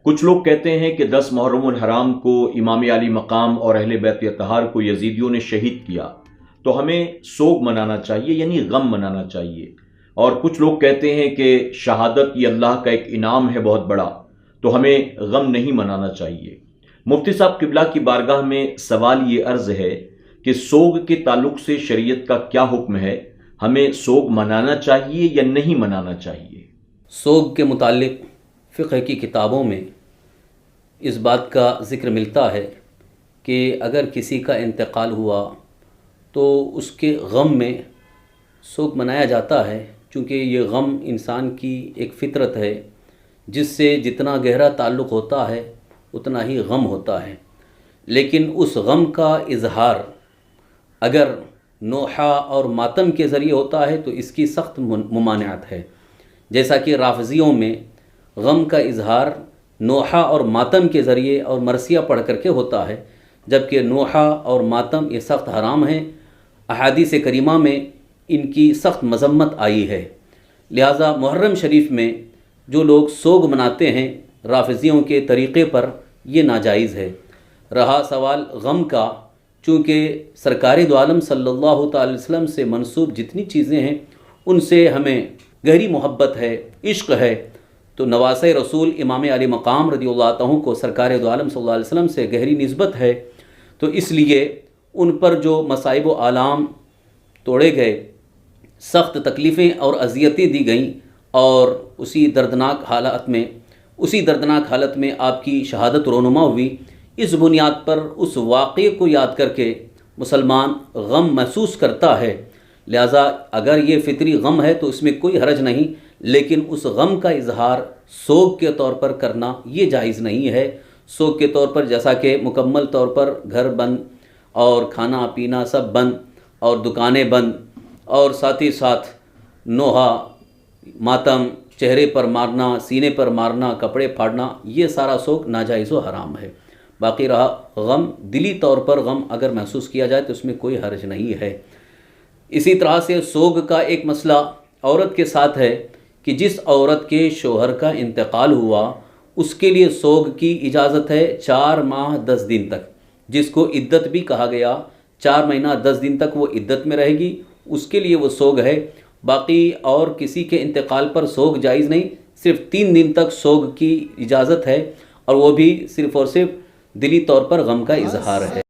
کچھ لوگ کہتے ہیں کہ 10 محرم الحرام کو امام علی مقام اور اہل بیت اطہار کو یزیدیوں نے شہید کیا تو ہمیں سوگ منانا چاہیے، یعنی غم منانا چاہیے۔ اور کچھ لوگ کہتے ہیں کہ شہادت یہ اللہ کا ایک انعام ہے بہت بڑا، تو ہمیں غم نہیں منانا چاہیے۔ مفتی صاحب قبلہ کی بارگاہ میں سوال یہ عرض ہے کہ سوگ کے تعلق سے شریعت کا کیا حکم ہے؟ ہمیں سوگ منانا چاہیے یا نہیں منانا چاہیے؟ سوگ کے متعلق فقہ کی کتابوں میں اس بات کا ذکر ملتا ہے کہ اگر کسی کا انتقال ہوا تو اس کے غم میں سوگ منایا جاتا ہے، چونکہ یہ غم انسان کی ایک فطرت ہے جس سے جتنا گہرا تعلق ہوتا ہے اتنا ہی غم ہوتا ہے۔ لیکن اس غم کا اظہار اگر نوحہ اور ماتم کے ذریعے ہوتا ہے تو اس کی سخت ممانعت ہے، جیسا کہ رافضیوں میں غم کا اظہار نوحہ اور ماتم کے ذریعے اور مرثیہ پڑھ کر کے ہوتا ہے، جبکہ نوحہ اور ماتم یہ سخت حرام ہیں۔ احادیث کریمہ میں ان کی سخت مذمت آئی ہے، لہٰذا محرم شریف میں جو لوگ سوگ مناتے ہیں رافضیوں کے طریقے پر یہ ناجائز ہے۔ رہا سوال غم کا، چونکہ سرکار دو عالم صلی اللہ تعالی وسلم سے منسوب جتنی چیزیں ہیں ان سے ہمیں گہری محبت ہے، عشق ہے، تو نواسۂ رسول امام علی مقام رضی اللہ عنہ کو سرکار دو عالم صلی اللہ علیہ وسلم سے گہری نسبت ہے، تو اس لیے ان پر جو مصائب و آلام توڑے گئے، سخت تکلیفیں اور اذیتیں دی گئیں، اور اسی دردناک حالت میں آپ کی شہادت رونما ہوئی، اس بنیاد پر اس واقعے کو یاد کر کے مسلمان غم محسوس کرتا ہے۔ لہٰذا اگر یہ فطری غم ہے تو اس میں کوئی حرج نہیں، لیکن اس غم کا اظہار سوگ کے طور پر کرنا یہ جائز نہیں ہے۔ سوگ کے طور پر جیسا کہ مکمل طور پر گھر بند اور کھانا پینا سب بند اور دکانیں بند، اور ساتھ ہی ساتھ نوحہ، ماتم، چہرے پر مارنا، سینے پر مارنا، کپڑے پھاڑنا، یہ سارا سوگ ناجائز و حرام ہے۔ باقی رہا غم، دلی طور پر غم اگر محسوس کیا جائے تو اس میں کوئی حرج نہیں ہے۔ اسی طرح سے سوگ کا ایک مسئلہ عورت کے ساتھ ہے کہ جس عورت کے شوہر کا انتقال ہوا اس کے لیے سوگ کی اجازت ہے 4 ماہ 10 دن تک، جس کو عدت بھی کہا گیا۔ 4 مہینہ 10 دن تک وہ عدت میں رہے گی، اس کے لیے وہ سوگ ہے۔ باقی اور کسی کے انتقال پر سوگ جائز نہیں، صرف 3 دن تک سوگ کی اجازت ہے، اور وہ بھی صرف اور صرف دلی طور پر غم کا اظہار ہے۔